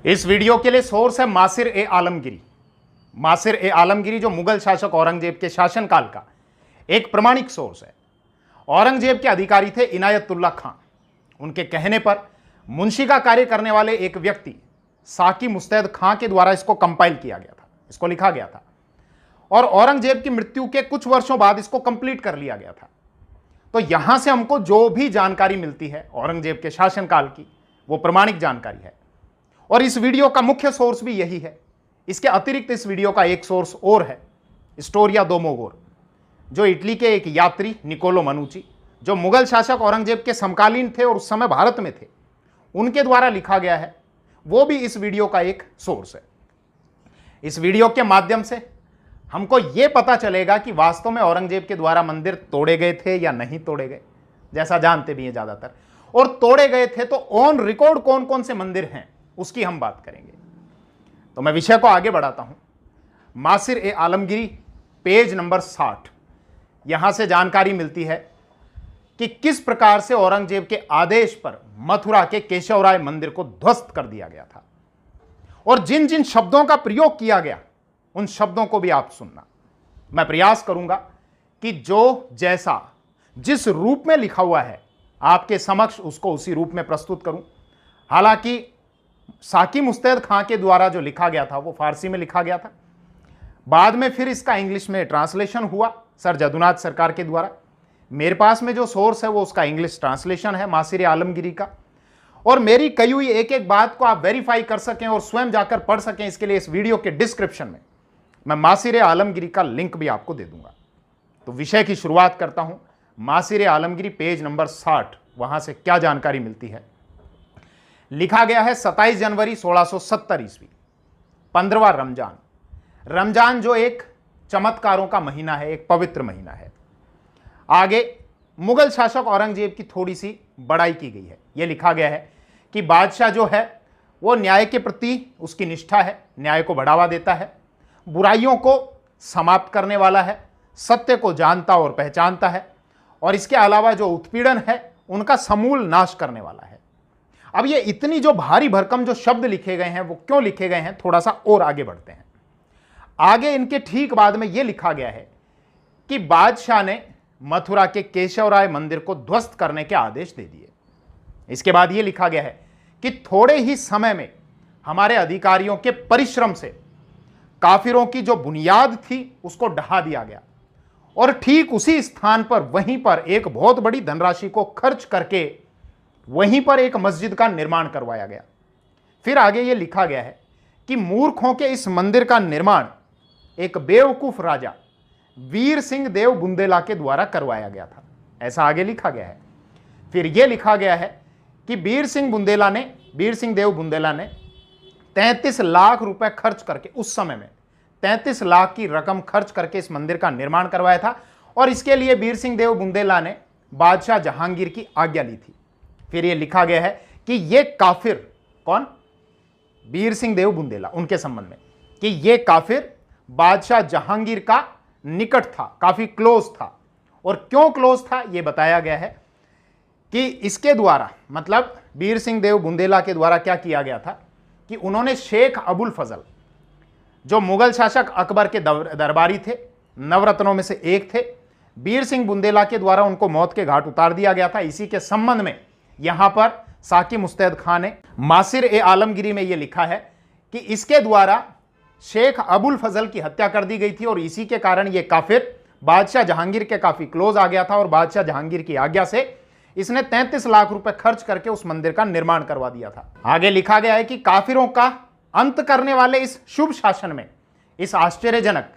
इस वीडियो के लिए सोर्स है मासिर ए आलमगीरी। मासिर ए आलमगीरी जो मुगल शासक औरंगजेब के शासनकाल का एक प्रमाणिक सोर्स है। औरंगजेब के अधिकारी थे इनायतुल्ला खां। उनके कहने पर मुंशी का कार्य करने वाले एक व्यक्ति साकी मुस्तैद खां के द्वारा इसको कंपाइल किया गया था, इसको लिखा गया था और औरंगजेब की मृत्यु के कुछ वर्षों बाद इसको कंप्लीट कर लिया गया था। तो यहां से हमको जो भी जानकारी मिलती है औरंगजेब के शासनकाल की, वो प्रमाणिक जानकारी है और इस वीडियो का मुख्य सोर्स भी यही है। इसके अतिरिक्त इस वीडियो का एक सोर्स और है, स्टोरिया दोमोगोर, जो इटली के एक यात्री निकोलो मनुची, जो मुगल शासक औरंगजेब के समकालीन थे और उस समय भारत में थे, उनके द्वारा लिखा गया है। वो भी इस वीडियो का एक सोर्स है। इस वीडियो के माध्यम से हमको यह पता चलेगा कि वास्तव में औरंगजेब के द्वारा मंदिर तोड़े गए थे या नहीं तोड़े गए, जैसा जानते भी हैं ज्यादातर, और तोड़े गए थे तो ऑन रिकॉर्ड कौन कौन से मंदिर हैं उसकी हम बात करेंगे। तो मैं विषय को आगे बढ़ाता हूं। मासिर ए आलमगीरी पेज नंबर 60, यहां से जानकारी मिलती है कि किस प्रकार से औरंगजेब के आदेश पर मथुरा के केशवराय मंदिर को ध्वस्त कर दिया गया था और जिन जिन शब्दों का प्रयोग किया गया उन शब्दों को भी आप सुनना। मैं प्रयास करूंगा कि जो जैसा जिस रूप में लिखा हुआ है आपके समक्ष उसको उसी रूप में प्रस्तुत करूं। हालांकि साकी मुस्तैद खां के द्वारा जो लिखा गया था वो फारसी में लिखा गया था, बाद में फिर इसका इंग्लिश में ट्रांसलेशन हुआ सर जदुनाथ सरकार के द्वारा। मेरे पास में जो सोर्स है वो उसका इंग्लिश ट्रांसलेशन है मासिर ए आलमगीरी का, और मेरी कही हुई एक एक बात को आप वेरीफाई कर सकें और स्वयं जाकर पढ़ सकें, इसके लिए इस वीडियो के डिस्क्रिप्शन में मैं मासिर ए आलमगीरी का लिंक भी आपको दे दूंगा। तो विषय की शुरुआत करता हूं। मासिर ए आलमगीरी पेज नंबर 60, वहां से क्या जानकारी मिलती है। लिखा गया है 27 जनवरी 1670 ईस्वी, 15वां रमजान। रमजान जो एक चमत्कारों का महीना है, एक पवित्र महीना है। आगे मुगल शासक औरंगजेब की थोड़ी सी बड़ाई की गई है। यह लिखा गया है कि बादशाह जो है वो न्याय के प्रति उसकी निष्ठा है, न्याय को बढ़ावा देता है, बुराइयों को समाप्त करने वाला है, सत्य को जानता और पहचानता है, और इसके अलावा जो उत्पीड़न है उनका समूल नाश करने वाला है। अब ये इतनी जो भारी भरकम जो शब्द लिखे गए हैं वो क्यों लिखे गए हैं, थोड़ा सा और आगे बढ़ते हैं। आगे इनके ठीक बाद में यह लिखा गया है कि बादशाह ने मथुरा के केशवराय मंदिर को ध्वस्त करने के आदेश दे दिए। इसके बाद यह लिखा गया है कि थोड़े ही समय में हमारे अधिकारियों के परिश्रम से काफिरों की जो बुनियाद थी उसको ढहा दिया गया और ठीक उसी स्थान पर वहीं पर एक बहुत बड़ी धनराशि को खर्च करके वहीं पर एक मस्जिद का निर्माण करवाया गया। फिर आगे यह लिखा गया है कि मूर्खों के इस मंदिर का निर्माण एक बेवकूफ राजा वीर सिंह देव बुंदेला के द्वारा करवाया गया था, ऐसा आगे लिखा गया है। फिर यह लिखा गया है कि वीर सिंह देव बुंदेला ने 33 लाख रुपए खर्च करके, उस समय में 33 लाख की रकम खर्च करके इस मंदिर का निर्माण करवाया था और इसके लिए वीर सिंह देव बुंदेला ने बादशाह जहांगीर की आज्ञा ली थी। फिर यह लिखा गया है कि यह काफिर, कौन, वीर सिंह देव बुंदेला, उनके संबंध में कि यह काफिर बादशाह जहांगीर का निकट था, काफी क्लोज था। और क्यों क्लोज था यह बताया गया है कि इसके द्वारा, मतलब वीर सिंह देव बुंदेला के द्वारा क्या किया गया था कि उन्होंने शेख अबुल फजल, जो मुगल शासक अकबर के दरबारी थे, नवरत्नों में से एक थे, वीर सिंह बुंदेला के द्वारा उनको मौत के घाट उतार दिया गया था। इसी के संबंध में यहां पर साकी मुस्तैद खां ने मासिर ए आलमगीरी में यह लिखा है कि इसके द्वारा शेख अबुल फजल की हत्या कर दी गई थी और इसी के कारण यह काफिर बादशाह जहांगीर के काफी क्लोज आ गया था और बादशाह जहांगीर की आज्ञा से इसने 33 लाख रुपए खर्च करके उस मंदिर का निर्माण करवा दिया था। आगे लिखा गया है कि काफिरों का अंत करने वाले इस शुभ शासन में इस आश्चर्यजनक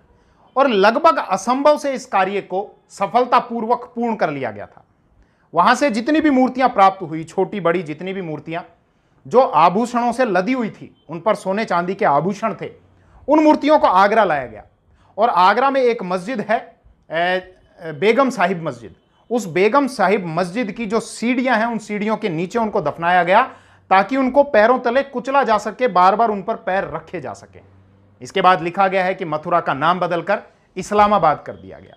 और लगभग असंभव से इस कार्य को सफलतापूर्वक पूर्ण कर लिया गया था। वहां से जितनी भी मूर्तियां प्राप्त हुई, छोटी बड़ी जितनी भी मूर्तियां जो आभूषणों से लदी हुई थी, उन पर सोने चांदी के आभूषण थे, उन मूर्तियों को आगरा लाया गया और आगरा में एक मस्जिद है बेगम साहिब मस्जिद। उस बेगम साहिब मस्जिद की जो सीढ़ियां हैं उन सीढ़ियों के नीचे उनको दफनाया गया ताकि उनको पैरों तले कुचला जा सके, बार बार उन पर पैर रखे जा सके। इसके बाद लिखा गया है कि मथुरा का नाम बदलकर इस्लामाबाद कर दिया गया।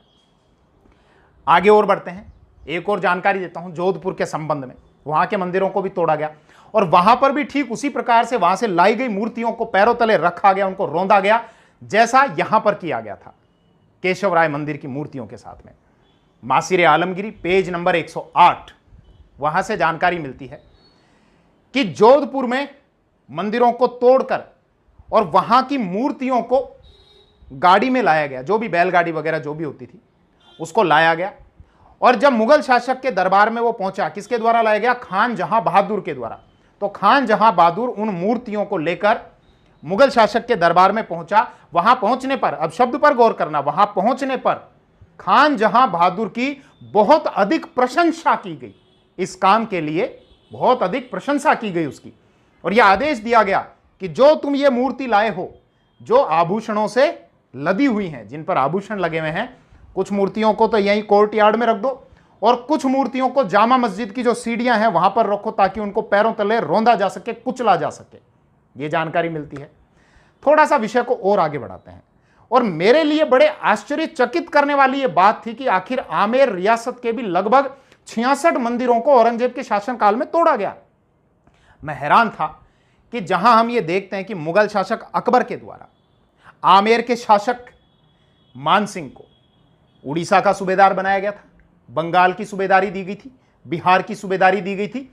आगे और बढ़ते हैं, एक और जानकारी देता हूं जोधपुर के संबंध में। वहां के मंदिरों को भी तोड़ा गया। और वहां पर भी ठीक उसी प्रकार से वहां से लाई गई मूर्तियों को पैरों तले रखा गया, उनको रौंदा गया, जैसा यहां पर किया गया था केशवराय मंदिर की मूर्तियों के साथ में। मासिर आलमगिरी पेज नंबर 108, वहां से जानकारी मिलती है कि जोधपुर में मंदिरों को तोड़कर और वहां की मूर्तियों को गाड़ी में लाया गया, जो भी बैलगाड़ी वगैरह जो भी होती थी उसको लाया गया। और जब मुगल शासक के दरबार में वो पहुंचा, किसके द्वारा लाया गया? खान जहां बहादुर के द्वारा। तो खान जहां बहादुर उन मूर्तियों को लेकर मुगल शासक के दरबार में पहुंचा। वहां पहुंचने पर, अब शब्द पर गौर करना, वहां पहुंचने पर खान जहां बहादुर की बहुत अधिक प्रशंसा की गई, इस काम के लिए बहुत अधिक प्रशंसा की गई उसकी। और यह आदेश दिया गया कि जो तुम ये मूर्ति लाए हो, जो आभूषणों से लदी हुई हैं, जिन पर आभूषण लगे हुए हैं, कुछ मूर्तियों को तो यहीं कोर्ट यार्ड में रख दो और कुछ मूर्तियों को जामा मस्जिद की जो सीढ़ियां हैं वहां पर रखो, ताकि उनको पैरों तले रौंदा जा सके, कुचला जा सके। यह जानकारी मिलती है। थोड़ा सा विषय को और आगे बढ़ाते हैं। और मेरे लिए बड़े आश्चर्यचकित करने वाली यह बात थी कि आखिर आमेर रियासत के भी लगभग 66 मंदिरों को औरंगजेब के शासनकाल में तोड़ा गया। मैं हैरान था कि जहां हम ये देखते हैं कि मुगल शासक अकबर के द्वारा आमेर के शासक मानसिंह को उड़ीसा का सूबेदार बनाया गया था, बंगाल की सूबेदारी दी गई थी, बिहार की सूबेदारी दी गई थी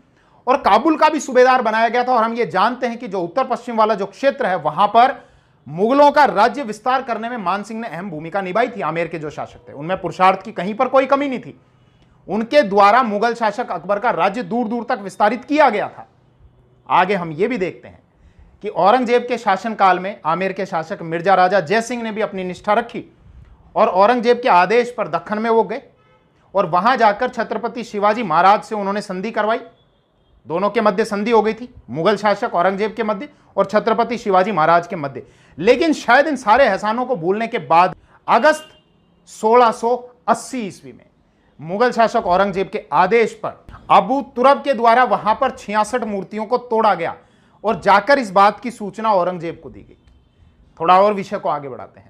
और काबुल का भी सूबेदार बनाया गया था। और हम ये जानते हैं कि जो उत्तर पश्चिम वाला जो क्षेत्र है, वहां पर मुगलों का राज्य विस्तार करने में मानसिंह ने अहम भूमिका निभाई थी। आमेर के जो शासक थे उनमें पुरुषार्थ की कहीं पर कोई कमी नहीं थी। उनके द्वारा मुगल शासक अकबर का राज्य दूर दूर तक विस्तारित किया गया था। आगे हम ये भी देखते हैं कि औरंगजेब के शासनकाल में आमेर के शासक मिर्जा राजा जय सिंह ने भी अपनी निष्ठा रखी और औरंगजेब के आदेश पर दक्खन में वो गए और वहां जाकर छत्रपति शिवाजी महाराज से उन्होंने संधि करवाई। दोनों के मध्य संधि हो गई थी, मुगल शासक औरंगजेब के मध्य और छत्रपति शिवाजी महाराज के मध्य। लेकिन शायद इन सारे एहसानों को भूलने के बाद अगस्त 1680 ईस्वी में मुगल शासक औरंगजेब के आदेश पर अबू तुरब के द्वारा वहां पर 66 मूर्तियों को तोड़ा गया और जाकर इस बात की सूचना औरंगजेब को दी गई। थोड़ा और विषय को आगे बढ़ाते हैं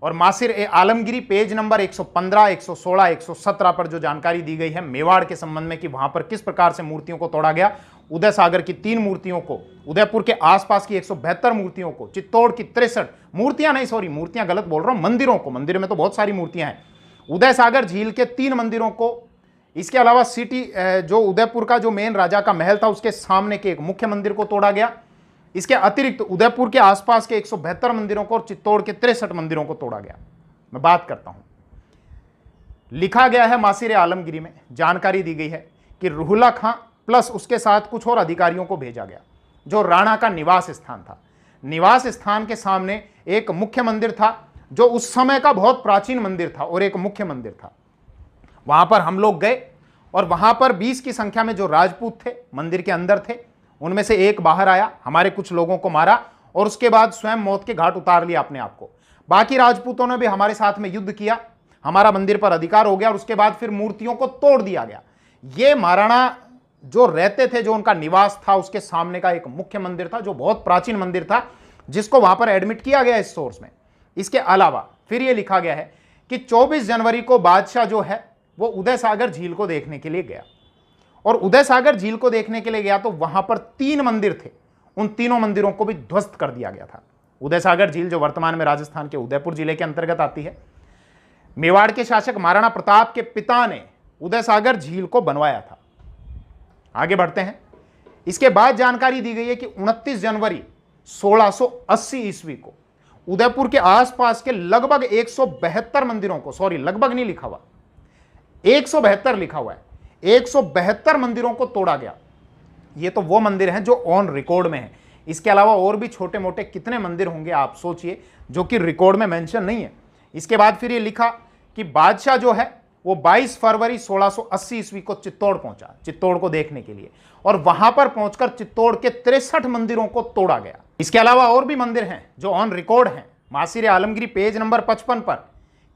और मासिर ए आलमगिरी पेज नंबर 115, 116, 117 पर जो जानकारी दी गई है मेवाड़ के संबंध में कि वहां पर किस प्रकार से मूर्तियों को तोड़ा गया। उदय सागर की 3 मूर्तियों को, उदयपुर के आसपास की 172 मूर्तियों को, चित्तौड़ की 63 मूर्तियां नहीं, सॉरी मूर्तियां गलत बोल रहा हूं, मंदिरों को, मंदिर में तो बहुत सारी मूर्तियां हैं, उदय सागर झील के 3 मंदिरों को, इसके अलावा सिटी जो उदयपुर का जो मेन राजा का महल था उसके सामने के एक मुख्य मंदिर को तोड़ा गया। इसके अतिरिक्त उदयपुर के आसपास के 172 मंदिरों को और चित्तौड़ के 63 मंदिरों को तोड़ा गया। मैं बात करता हूं, लिखा गया है मासिर आलमगिरी में, जानकारी दी गई है कि रुहुला खां प्लस उसके साथ कुछ और अधिकारियों को भेजा गया जो राणा का निवास स्थान था। निवास स्थान के सामने एक मुख्य मंदिर था जो उस समय का बहुत प्राचीन मंदिर था और एक मुख्य मंदिर था। वहां पर हम लोग गए और वहां पर 20 की संख्या में जो राजपूत थे मंदिर के अंदर थे, उनमें से एक बाहर आया, हमारे कुछ लोगों को मारा और उसके बाद स्वयं मौत के घाट उतार लिया अपने आप को। बाकी राजपूतों ने भी हमारे साथ में युद्ध किया, हमारा मंदिर पर अधिकार हो गया और उसके बाद फिर मूर्तियों को तोड़ दिया गया। ये महाराणा जो रहते थे, जो उनका निवास था, उसके सामने का एक मुख्य मंदिर था जो बहुत प्राचीन मंदिर था, जिसको वहां पर एडमिट किया गया इस सोर्स में। इसके अलावा फिर यह लिखा गया है कि 24 जनवरी को बादशाह जो है वो उदय सागर झील को देखने के लिए गया और उदय सागर झील को देखने के लिए गया तो वहां पर 3 मंदिर थे, उन तीनों मंदिरों को भी ध्वस्त कर दिया गया था। उदय सागर झील जो वर्तमान में राजस्थान के उदयपुर जिले के अंतर्गत आती है। मेवाड़ के शासक महाराणा प्रताप के पिता ने उदय सागर झील को बनवाया था। आगे बढ़ते हैं। इसके बाद जानकारी दी गई है कि 29 जनवरी 1680 ईस्वी को उदयपुर के आसपास के लगभग 172 मंदिरों को, सॉरी लगभग नहीं लिखा हुआ, 172 लिखा हुआ है, 172 मंदिरों को तोड़ा गया। ये तो वो मंदिर हैं जो ऑन रिकॉर्ड में है। इसके अलावा और भी छोटे मोटे कितने मंदिर होंगे आप सोचिए, जो कि रिकॉर्ड में मेंशन नहीं है। इसके बाद फिर ये लिखा कि बादशाह जो है वो 22 फरवरी 1680 ईस्वी को चित्तौड़ पहुंचा, चित्तौड़ को देखने के लिए, और वहां पर पहुंचकर चित्तौड़ के 63 मंदिरों को तोड़ा गया। इसके अलावा और भी मंदिर हैं जो ऑन रिकॉर्ड हैं। मासिर आलमगिरी पेज नंबर 55 पर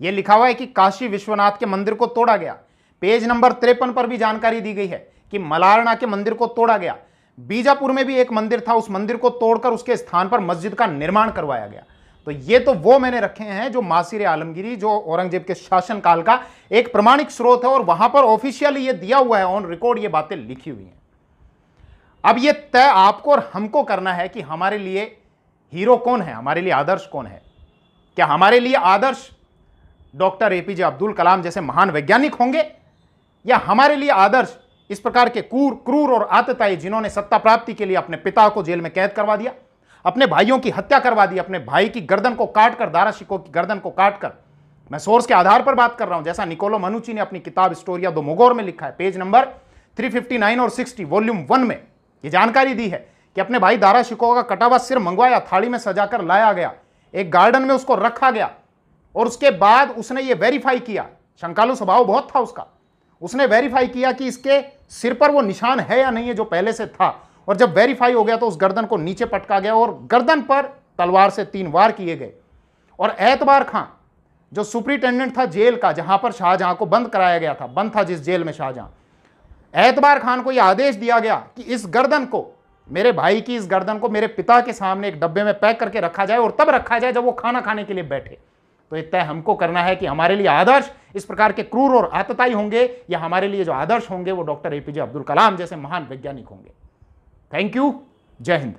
यह लिखा हुआ है कि काशी विश्वनाथ के मंदिर को तोड़ा गया। पेज नंबर 53 पर भी जानकारी दी गई है कि मलारना के मंदिर को तोड़ा गया। बीजापुर में भी एक मंदिर था, उस मंदिर को तोड़कर उसके स्थान पर मस्जिद का निर्माण करवाया गया। तो ये तो वो मैंने रखे हैं जो मासिर आलमगिरी, जो औरंगजेब के शासनकाल का एक प्रमाणिक स्रोत है और वहां पर ऑफिशियली ये दिया हुआ है, ऑन रिकॉर्ड ये बातें लिखी हुई हैं। अब ये तय आपको और हमको करना है कि हमारे लिए हीरो कौन है, हमारे लिए आदर्श कौन है। क्या हमारे लिए आदर्श डॉक्टर एपीजे अब्दुल कलाम जैसे महान वैज्ञानिक होंगे, या हमारे लिए आदर्श इस प्रकार के क्रूर और आतताई जिन्होंने सत्ता प्राप्ति के लिए अपने पिता को जेल में कैद करवा दिया, अपने भाइयों की हत्या करवा दी, अपने भाई की गर्दन को काटकर, दारा शिकोह की गर्दन को काटकर। मैं सोर्स के आधार पर बात कर रहा हूं, जैसा निकोलो मनुची ने अपनी किताब स्टोरिया दो मुगोर में लिखा है, पेज नंबर 359 और 60 वॉल्यूम 1 में यह जानकारी दी है कि अपने भाई दारा शिकोह का कटा हुआ सिर मंगवाया, थाली में सजाकर लाया गया, एक गार्डन में उसको रखा गया, और उसके बाद उसने ये वेरीफाई किया, शंकालु स्वभाव बहुत था उसका, उसने वेरीफाई किया कि इसके सिर पर वो निशान है या नहीं है जो पहले से था। और जब वेरीफाई हो गया तो उस गर्दन को नीचे पटका गया और गर्दन पर तलवार से 3 वार किए गए। और एतबार खां जो सुपरिटेंडेंट था जेल का, जहां पर शाहजहां को बंद कराया गया था, बंद था जिस जेल में शाहजहां, एतबार खान को यह आदेश दिया गया कि इस गर्दन को, मेरे भाई की इस गर्दन को मेरे पिता के सामने एक डब्बे में पैक करके रखा जाए, और तब रखा जाए जब वो खाना खाने के लिए बैठे। तो ये तय हमको करना है कि हमारे लिए आदर्श इस प्रकार के क्रूर और आतताई होंगे, या हमारे लिए जो आदर्श होंगे वो डॉक्टर एपीजे अब्दुल कलाम जैसे महान वैज्ञानिक होंगे। Thank you. जय हिंद।